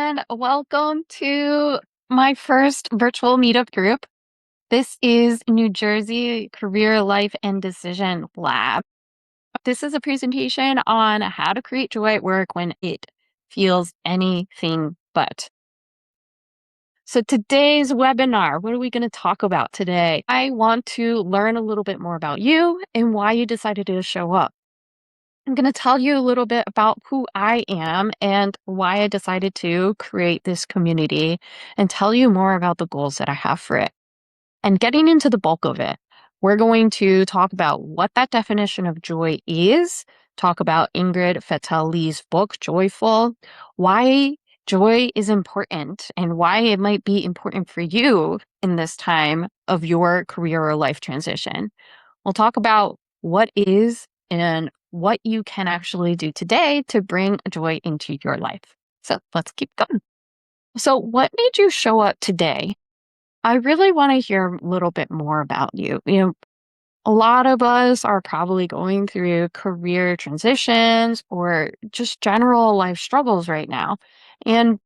everyone. Welcome to my first virtual meetup group. This is New Jersey Career Life and Decision Lab. This is a presentation on how to create joy at work when it feels anything but. So today's webinar, what are we going to talk about today? I want to learn a little bit more about you and why you decided to show up. I'm going to tell you a little bit about who I am and why I decided to create this community and tell you more about the goals that I have for it. And getting into the bulk of it, we're going to talk about what that definition of joy is, talk about Ingrid Fetell Lee's book, Joyful, why joy is important and why it might be important for you in this time of your career or life transition. We'll talk about what is and what you can actually do today to bring joy into your life. So let's keep going. So what made you show up today? I really want to hear a little bit more about you. A lot of us are probably going through career transitions or just general life struggles right now. And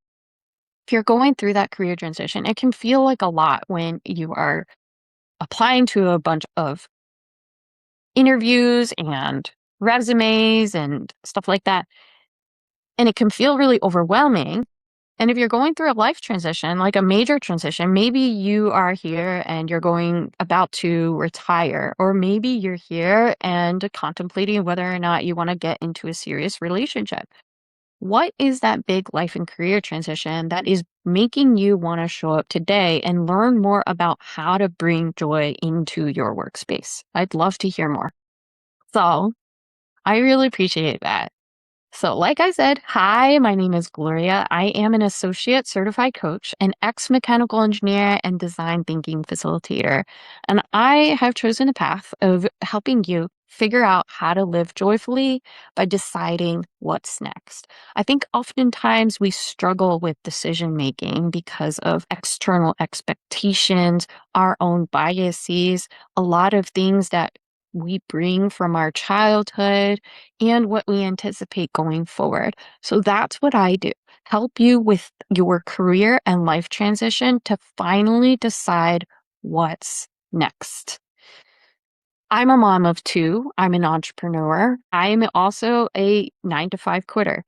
if you're going through that career transition, it can feel like a lot when you are applying to a bunch of interviews and resumes and stuff like that. And it can feel really overwhelming. And if you're going through a life transition, like a major transition, maybe you are here and you're about to retire, or maybe you're here and contemplating whether or not you want to get into a serious relationship. What is that big life and career transition that is making you want to show up today and learn more about how to bring joy into your workspace? I'd love to hear more. So I really appreciate that. So like I said, hi, my name is Gloria. I am an associate certified coach, an ex-mechanical engineer and design thinking facilitator. And I have chosen a path of helping you figure out how to live joyfully by deciding what's next. I think oftentimes we struggle with decision making because of external expectations, our own biases, a lot of things that we bring from our childhood and what we anticipate going forward. So that's what I do. Help you with your career and life transition to finally decide what's next. I'm a mom of two. I'm an entrepreneur. I'm also a 9-to-5 quitter.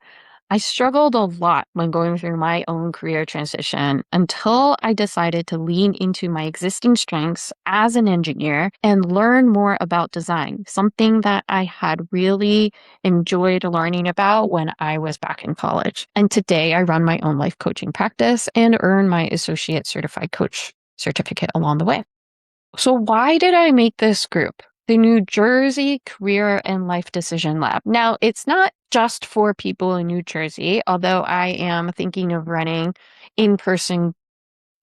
I struggled a lot when going through my own career transition until I decided to lean into my existing strengths as an engineer and learn more about design, something that I had really enjoyed learning about when I was back in college. And today I run my own life coaching practice and earn my associate certified coach certificate along the way. So why did I make this group? The New Jersey Career and Life Decision Lab. Now, it's not just for people in New Jersey, although I am thinking of running in-person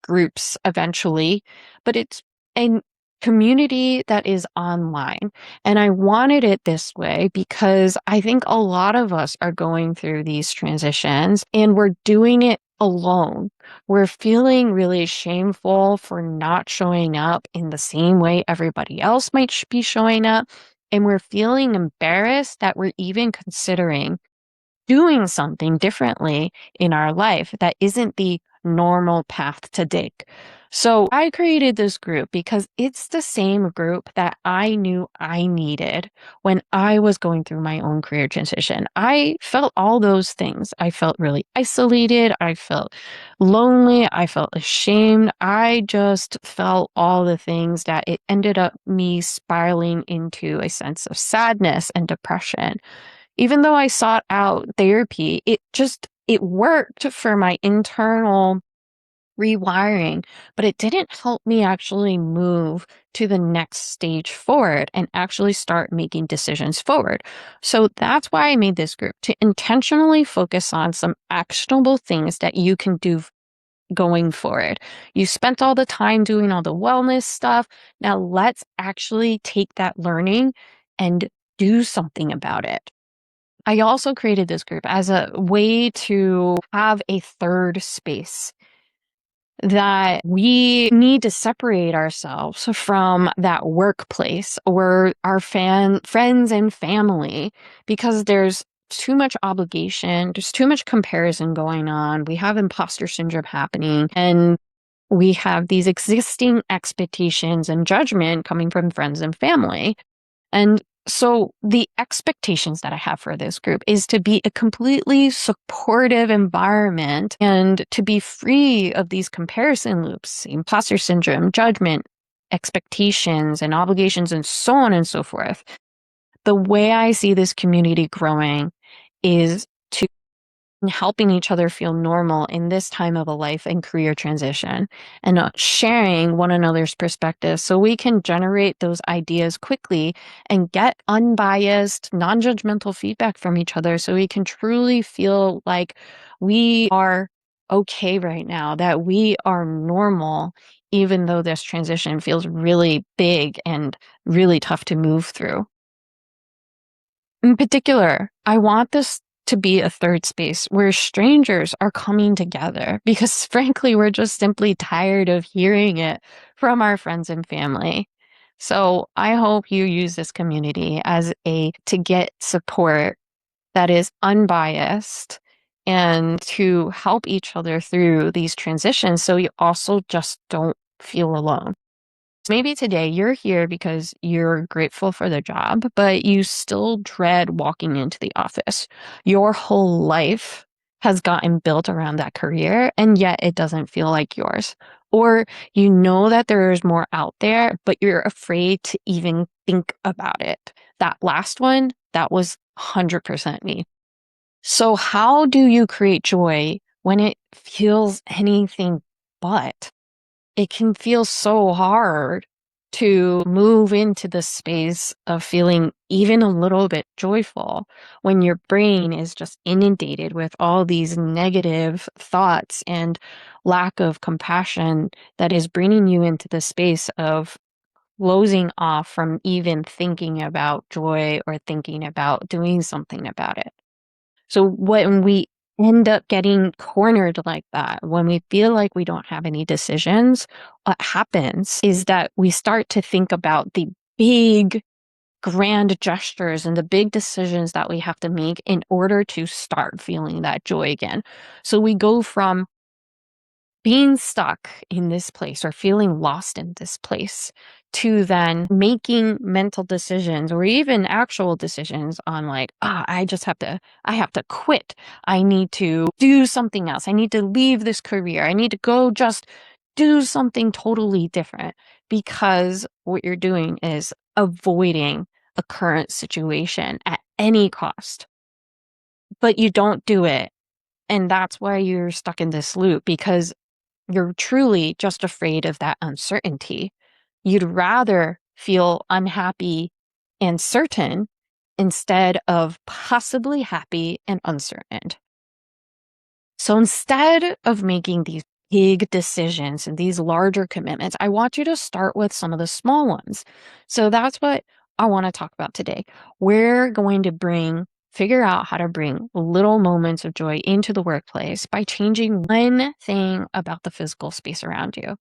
groups eventually, but it's a community that is online. And I wanted it this way because I think a lot of us are going through these transitions and we're doing it alone. We're feeling really shameful for not showing up in the same way everybody else might be showing up. And we're feeling embarrassed that we're even considering doing something differently in our life that isn't the normal path to take. So I created this group because it's the same group that I knew I needed when I was going through my own career transition. I felt all those things. I felt really isolated. I felt lonely. I felt ashamed. I just felt all the things that it ended up me spiraling into a sense of sadness and depression. Even though I sought out therapy, it worked for my internal rewiring, but it didn't help me actually move to the next stage forward and actually start making decisions forward. So that's why I made this group, to intentionally focus on some actionable things that you can do going forward. You spent all the time doing all the wellness stuff. Now let's actually take that learning and do something about it. I also created this group as a way to have a third space that we need to separate ourselves from that workplace or our friends and family, because there's too much obligation, there's too much comparison going on. We have imposter syndrome happening, and we have these existing expectations and judgment coming from friends and family. And so the expectations that I have for this group is to be a completely supportive environment and to be free of these comparison loops, imposter syndrome, judgment, expectations, and obligations, and so on and so forth. The way I see this community growing is to helping each other feel normal in this time of a life and career transition, and sharing one another's perspectives so we can generate those ideas quickly and get unbiased, non-judgmental feedback from each other so we can truly feel like we are okay right now, that we are normal, even though this transition feels really big and really tough to move through. In particular, I want this to be a third space where strangers are coming together because, frankly, we're just simply tired of hearing it from our friends and family. So I hope you use this community as a to get support that is unbiased and to help each other through these transitions so you also just don't feel alone. Maybe today you're here because you're grateful for the job, but you still dread walking into the office. Your whole life has gotten built around that career, and yet it doesn't feel like yours. Or you know that there's more out there, but you're afraid to even think about it. That last one, that was 100% me. So, how do you create joy when it feels anything but? It can feel so hard to move into the space of feeling even a little bit joyful when your brain is just inundated with all these negative thoughts and lack of compassion that is bringing you into the space of closing off from even thinking about joy or thinking about doing something about it. So when we end up getting cornered like that, when we feel like we don't have any decisions, what happens is that we start to think about the big, grand gestures and the big decisions that we have to make in order to start feeling that joy again. So we go from being stuck in this place or feeling lost in this place to then making mental decisions or even actual decisions on like, I have to quit. I need to do something else. I need to leave this career. I need to go just do something totally different because what you're doing is avoiding a current situation at any cost, but you don't do it. And that's why you're stuck in this loop because you're truly just afraid of that uncertainty. You'd rather feel unhappy and certain instead of possibly happy and uncertain. So instead of making these big decisions and these larger commitments, I want you to start with some of the small ones. So that's what I want to talk about today. We're going to figure out how to bring little moments of joy into the workplace by changing one thing about the physical space around you.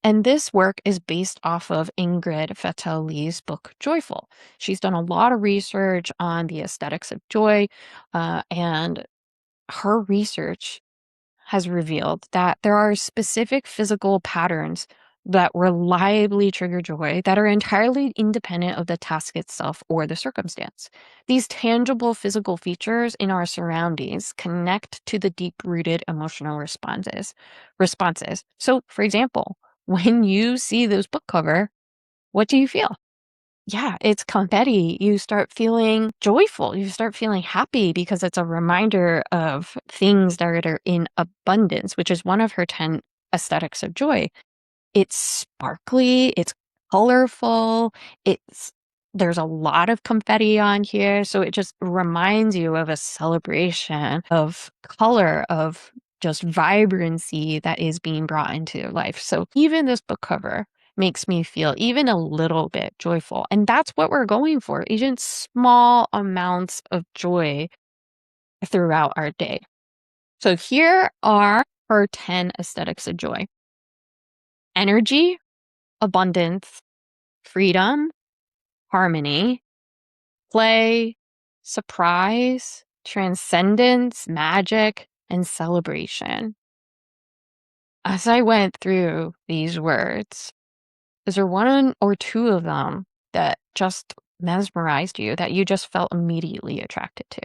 And this work is based off of Ingrid Fetell Lee's book, Joyful. She's done a lot of research on the aesthetics of joy, and her research has revealed that there are specific physical patterns that reliably trigger joy that are entirely independent of the task itself or the circumstance. These tangible physical features in our surroundings connect to the deep-rooted emotional responses. So, for example, when you see this book cover, what do you feel? Yeah, it's confetti. You start feeling joyful. You start feeling happy because it's a reminder of things that are in abundance, which is one of her 10 aesthetics of joy. It's sparkly, it's colorful, it's there's a lot of confetti on here, so it just reminds you of a celebration of color, of just vibrancy that is being brought into your life. So even this book cover makes me feel even a little bit joyful. And that's what we're going for, even small amounts of joy throughout our day. So here are her 10 aesthetics of joy: energy, abundance, freedom, harmony, play, surprise, transcendence, magic, and celebration. As I went through these words, is there one or two of them that just mesmerized you, that you just felt immediately attracted to?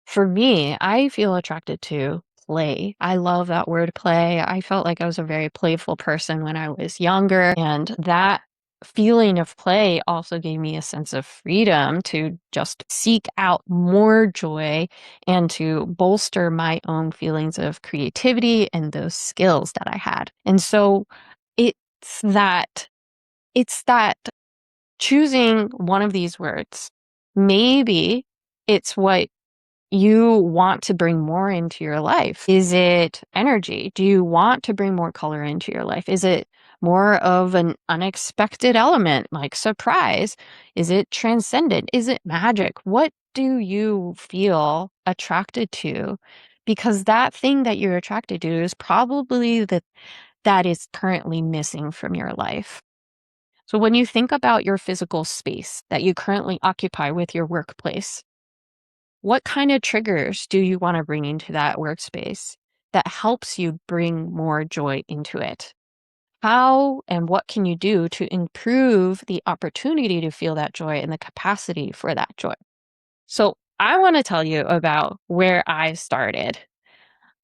For me, I feel attracted to play. I love that word play. I felt like I was a very playful person when I was younger, and that feeling of play also gave me a sense of freedom to just seek out more joy and to bolster my own feelings of creativity and those skills that I had. And so it's that it's that choosing one of these words. Maybe it's what you want to bring more into your life. Is it energy? Do you want to bring more color into your life? Is it more of an unexpected element like surprise? Is it transcendent? Is it magic? What do you feel attracted to? Because that thing that you're attracted to is probably that is currently missing from your life. So when you think about your physical space that you currently occupy with your workplace, what kind of triggers do you want to bring into that workspace that helps you bring more joy into it? How and what can you do to improve the opportunity to feel that joy and the capacity for that joy? So, I want to tell you about where I started.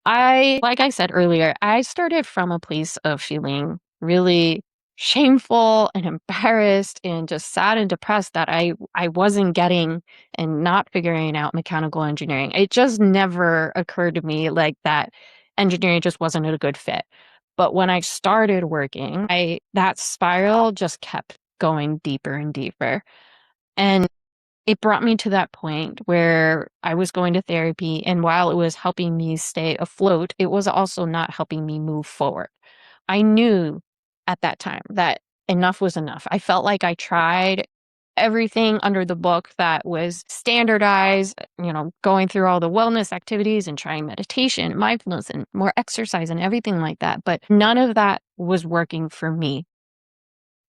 Like I said earlier, I started from a place of feeling really shameful and embarrassed and just sad and depressed that I wasn't getting and not figuring out mechanical engineering. It just never occurred to me like that engineering just wasn't a good fit. But when I started working, I that spiral just kept going deeper and deeper. And it brought me to that point where I was going to therapy, and while it was helping me stay afloat, it was also not helping me move forward. I knew at that time that enough was enough. I felt like I tried everything under the book that was standardized, going through all the wellness activities and trying meditation, mindfulness, and more exercise and everything like that. But none of that was working for me.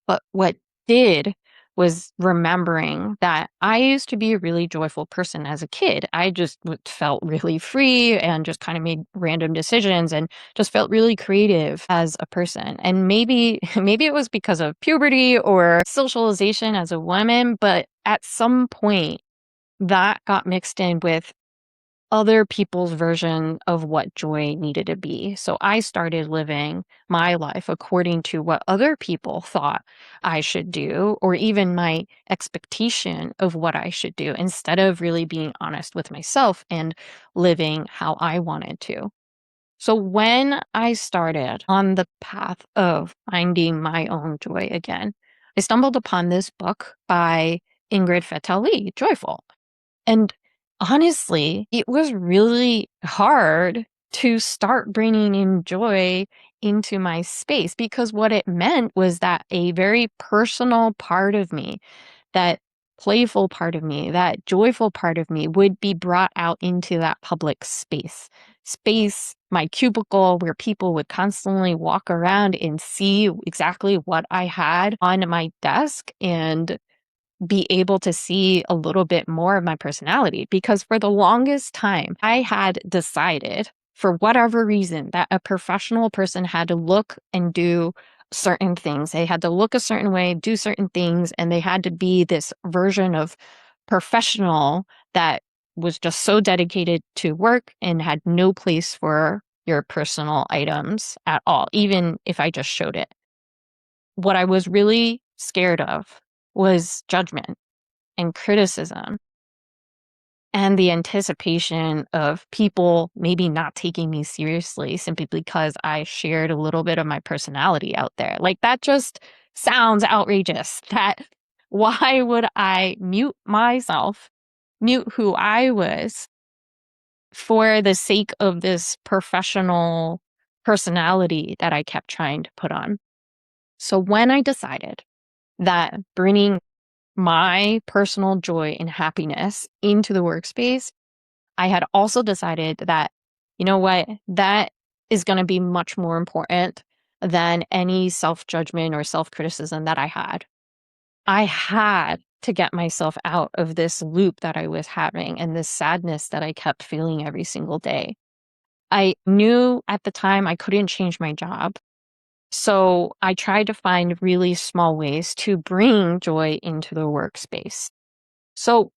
But what did was remembering that I used to be a really joyful person as a kid. I just felt really free and just kind of made random decisions and just felt really creative as a person. And maybe maybe it was because of puberty or socialization as a woman, but at some point that got mixed in with other people's version of what joy needed to be. So I started living my life according to what other people thought I should do, or even my expectation of what I should do, instead of really being honest with myself and living how I wanted to. So when I started on the path of finding my own joy again, I stumbled upon this book by Ingrid Fetell Lee, Joyful. And honestly, it was really hard to start bringing in joy into my space, because what it meant was that a very personal part of me, that playful part of me, that joyful part of me would be brought out into that public space. My cubicle, where people would constantly walk around and see exactly what I had on my desk and be able to see a little bit more of my personality, because for the longest time, I had decided, for whatever reason, that a professional person had to look and do certain things. They had to look a certain way, do certain things, and they had to be this version of professional that was just so dedicated to work and had no place for your personal items at all, even if I just showed it. What I was really scared of was judgment and criticism and the anticipation of people maybe not taking me seriously simply because I shared a little bit of my personality out there. Like, that just sounds outrageous. That why would I mute myself, mute who I was, for the sake of this professional personality that I kept trying to put on? So when I decided that bringing my personal joy and happiness into the workspace, I had also decided that, you know what, that is going to be much more important than any self judgment or self criticism that I had. I had to get myself out of this loop that I was having and this sadness that I kept feeling every single day. I knew at the time I couldn't change my job. So I tried to find really small ways to bring joy into the workspace. So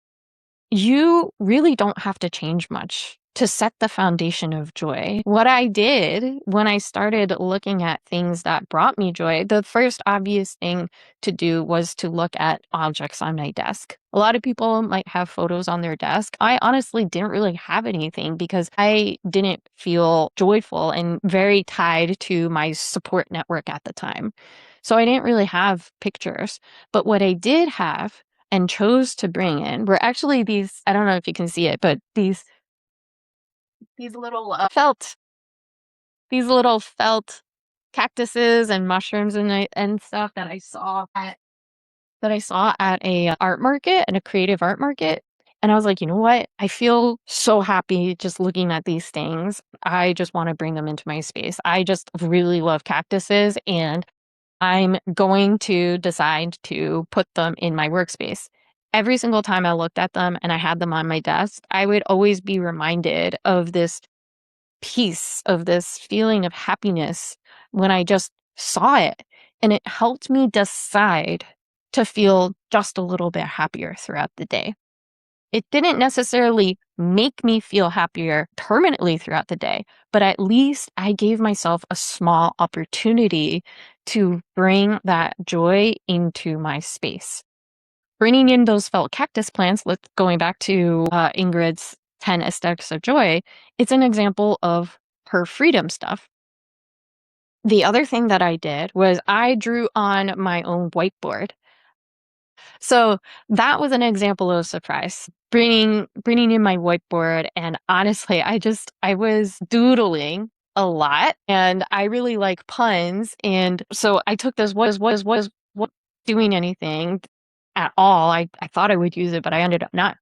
you really don't have to change much to set the foundation of joy. What I did when I started looking at things that brought me joy, the first obvious thing to do was to look at objects on my desk. A lot of people might have photos on their desk. I honestly didn't really have anything because I didn't feel joyful and very tied to my support network at the time. So I didn't really have pictures. But what I did have and chose to bring in were actually these, I don't know if you can see it, but these little felt cactuses and mushrooms and stuff that I saw at a art market and a creative art market. And I was like, you know what? I feel so happy just looking at these things. I just want to bring them into my space. I just really love cactuses, and I'm going to decide to put them in my workspace. Every single time I looked at them and I had them on my desk, I would always be reminded of this peace, of this feeling of happiness when I just saw it. And it helped me decide to feel just a little bit happier throughout the day. It didn't necessarily make me feel happier permanently throughout the day, but at least I gave myself a small opportunity to bring that joy into my space. Bringing in those felt cactus plants, going back to Ingrid's 10 aesthetics of joy, it's an example of her freedom stuff. The other thing that I did was I drew on my own whiteboard. So that was an example of surprise. Bringing in my whiteboard, and honestly, I was doodling a lot, and I really like puns, and so I took this was doing anything at all. I thought I would use it, but I ended up not.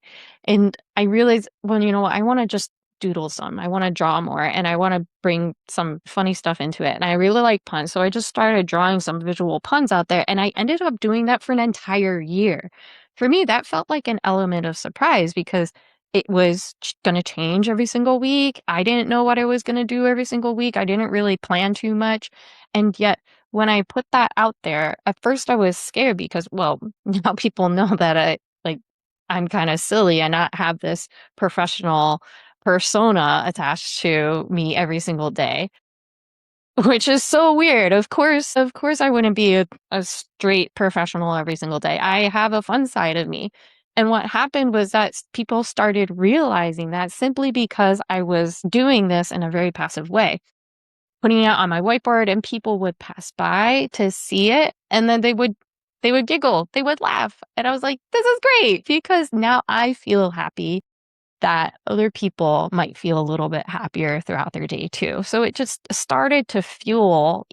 And I realized, well, I want to just doodle some. I want to draw more, and I want to bring some funny stuff into it. And I really like puns. So I just started drawing some visual puns out there, and I ended up doing that for an entire year. For me, that felt like an element of surprise because it was going to change every single week. I didn't know what I was going to do every single week. I didn't really plan too much. And yet, when I put that out there, at first I was scared because, well, now people know that I'm kind of silly and not have this professional persona attached to me every single day, which is so weird. Of course, I wouldn't be a straight professional every single day. I have a fun side of me. And what happened was that people started realizing that simply because I was doing this in a very passive way, putting it on my whiteboard, and people would pass by to see it, and then they would giggle, they would laugh. And I was like, this is great because now I feel happy that other people might feel a little bit happier throughout their day too. So it just started to fuel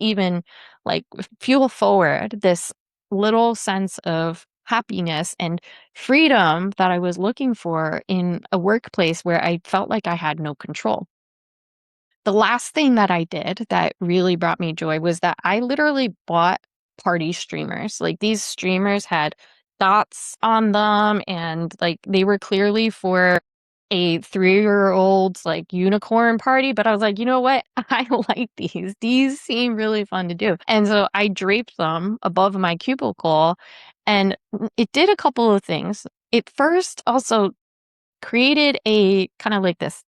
forward this little sense of happiness and freedom that I was looking for in a workplace where I felt like I had no control. The last thing that I did that really brought me joy was that I literally bought party streamers. Like, these streamers had dots on them, and like they were clearly for a 3-year-old's like unicorn party, but I was like, you know what? I like these. These seem really fun to do. And so I draped them above my cubicle, and it did a couple of things. It first also created a kind of like this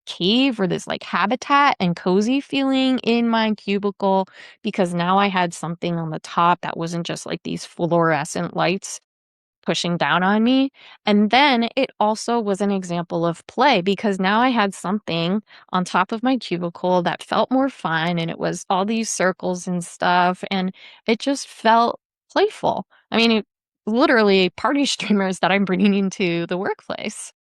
cave or this like habitat and cozy feeling in my cubicle, because now I had something on the top that wasn't just like these fluorescent lights pushing down on me. And then it also was an example of play because now I had something on top of my cubicle that felt more fun, and it was all these circles and stuff, and it just felt playful. I mean, literally party streamers that I'm bringing into the workplace.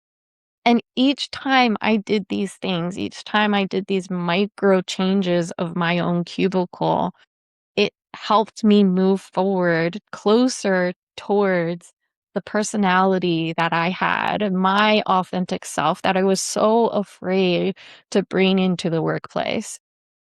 And each time I did these things, each time I did these micro changes of my own cubicle, it helped me move forward closer towards the personality that I had, my authentic self that I was so afraid to bring into the workplace.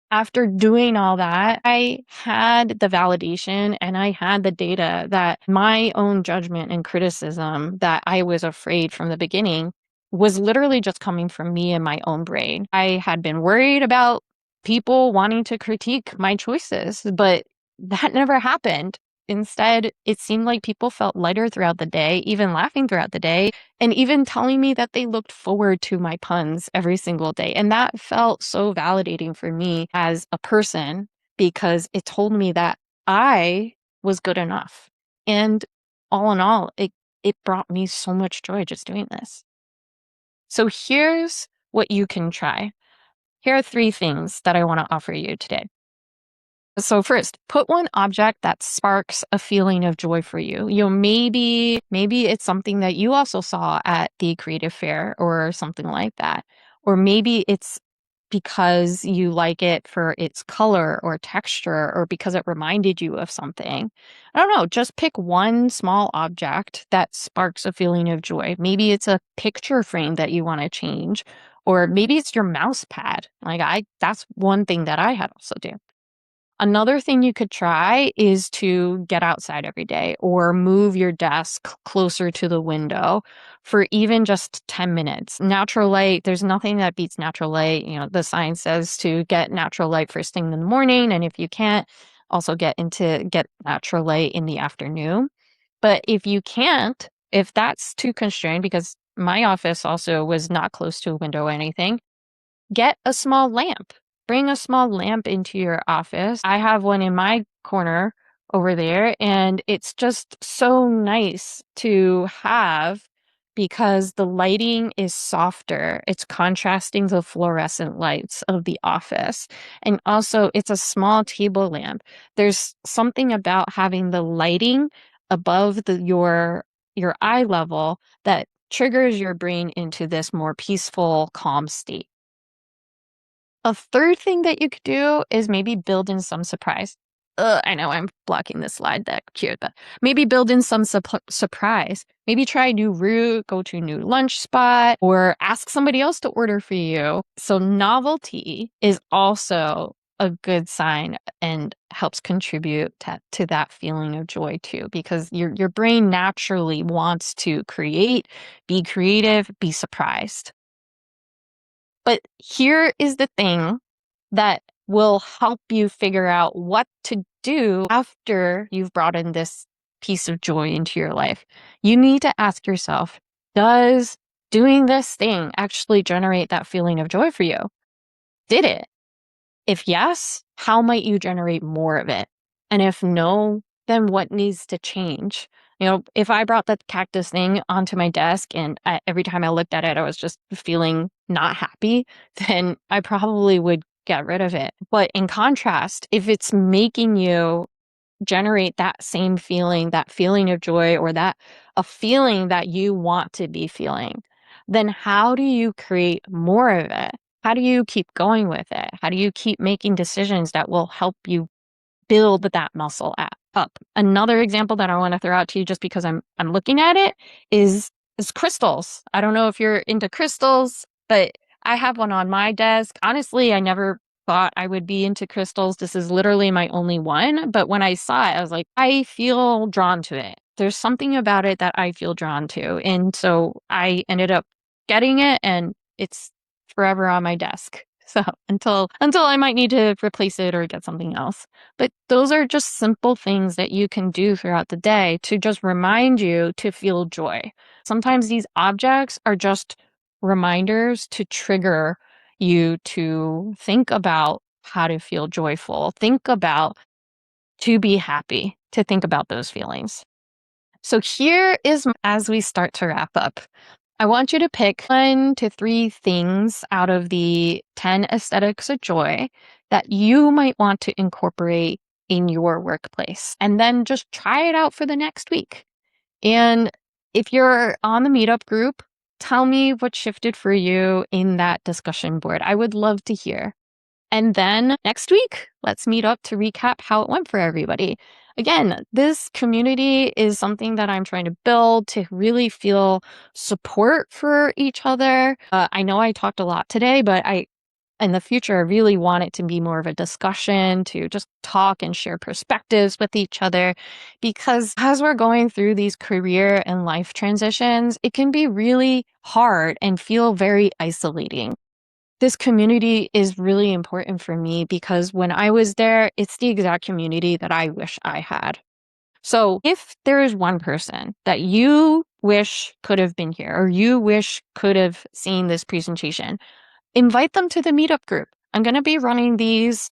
After doing all that, I had the validation and I had the data that my own judgment and criticism that I was afraid from the beginning was literally just coming from me and my own brain. I had been worried about people wanting to critique my choices, but that never happened. Instead, it seemed like people felt lighter throughout the day, even laughing throughout the day, and even telling me that they looked forward to my puns every single day. And that felt so validating for me as a person because it told me that I was good enough. And all in all, it brought me so much joy just doing this. So here's what you can try. Here are 3 things that I want to offer you today. So first, put one object that sparks a feeling of joy for you. Maybe it's something that you also saw at the creative fair or something like that. Or maybe it's because you like it for its color or texture or because it reminded you of something. I don't know, just pick one small object that sparks a feeling of joy. Maybe it's a picture frame that you want to change, or maybe it's your mouse pad. That's one thing that I had also do. Another thing you could try is to get outside every day or move your desk closer to the window for even just 10 minutes. Natural light, there's nothing that beats natural light. The science says to get natural light first thing in the morning. And if you can't, also get natural light in the afternoon. But if you can't, if that's too constrained, because my office also was not close to a window or anything, get a small lamp. Bring a small lamp into your office. I have one in my corner over there, and it's just so nice to have because the lighting is softer. It's contrasting the fluorescent lights of the office. And also, it's a small table lamp. There's something about having the lighting above your eye level that triggers your brain into this more peaceful, calm state. A third thing that you could do is maybe build in some surprise. I know I'm blocking the slide deck cute, but maybe build in some surprise. Maybe try a new route, go to a new lunch spot, or ask somebody else to order for you. So novelty is also a good sign and helps contribute to that feeling of joy too, because your brain naturally wants to create, be creative, be surprised. But here is the thing that will help you figure out what to do after you've brought in this piece of joy into your life. You need to ask yourself, does doing this thing actually generate that feeling of joy for you? Did it? If yes, how might you generate more of it? And if no, then what needs to change? If I brought the cactus thing onto my desk and every time I looked at it, I was just feeling not happy, then I probably would get rid of it. But in contrast, if it's making you generate that same feeling, that feeling of joy, or that a feeling that you want to be feeling, then how do you create more of it? How do you keep going with it? How do you keep making decisions that will help you build that muscle up? Another example that I want to throw out to you just because I'm looking at it is crystals. I don't know if you're into crystals, but I have one on my desk. Honestly, I never thought I would be into crystals. This is literally my only one, but when I saw it, I was like, I feel drawn to it. There's something about it that I feel drawn to. And so I ended up getting it, and it's forever on my desk. So until I might need to replace it or get something else. But those are just simple things that you can do throughout the day to just remind you to feel joy. Sometimes these objects are just reminders to trigger you to think about how to feel joyful, think about to be happy, to think about those feelings. So here is as we start to wrap up. I want you to pick 1 to 3 things out of the 10 aesthetics of joy that you might want to incorporate in your workplace, and then just try it out for the next week. And if you're on the meetup group, tell me what shifted for you in that discussion board. I would love to hear. And then next week, let's meet up to recap how it went for everybody. Again, this community is something that I'm trying to build to really feel support for each other. I know I talked a lot today, but in the future, I really want it to be more of a discussion to just talk and share perspectives with each other. Because as we're going through these career and life transitions, it can be really hard and feel very isolating. This community is really important for me because when I was there, it's the exact community that I wish I had. So if there is one person that you wish could have been here or you wish could have seen this presentation, invite them to the meetup group. I'm going to be running these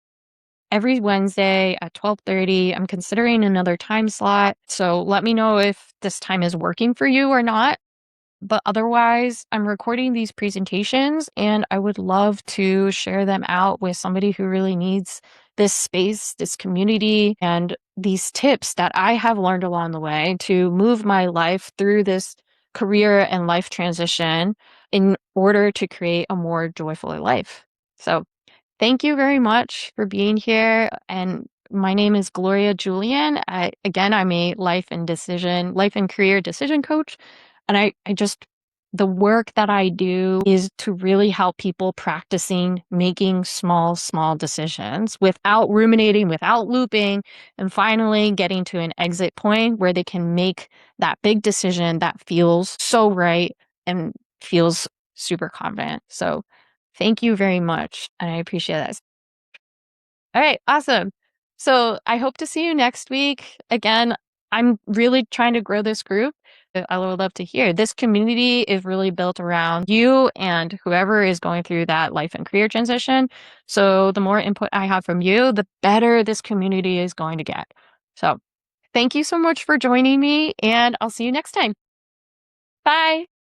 every Wednesday at 12:30. I'm considering another time slot. So let me know if this time is working for you or not. But otherwise, I'm recording these presentations and I would love to share them out with somebody who really needs this space, this community, and these tips that I have learned along the way to move my life through this career and life transition in order to create a more joyful life. So, thank you very much for being here. And my name is Gloria Julien. I'm a life and career decision coach. And I just, the work that I do is to really help people practicing making small decisions without ruminating, without looping, and finally getting to an exit point where they can make that big decision that feels so right and feels super confident. So, thank you very much, and I appreciate that. All right, awesome. So I hope to see you next week. Again, I'm really trying to grow this group. I would love to hear. This community is really built around you and whoever is going through that life and career transition. So the more input I have from you, the better this community is going to get. So thank you so much for joining me, and I'll see you next time. Bye.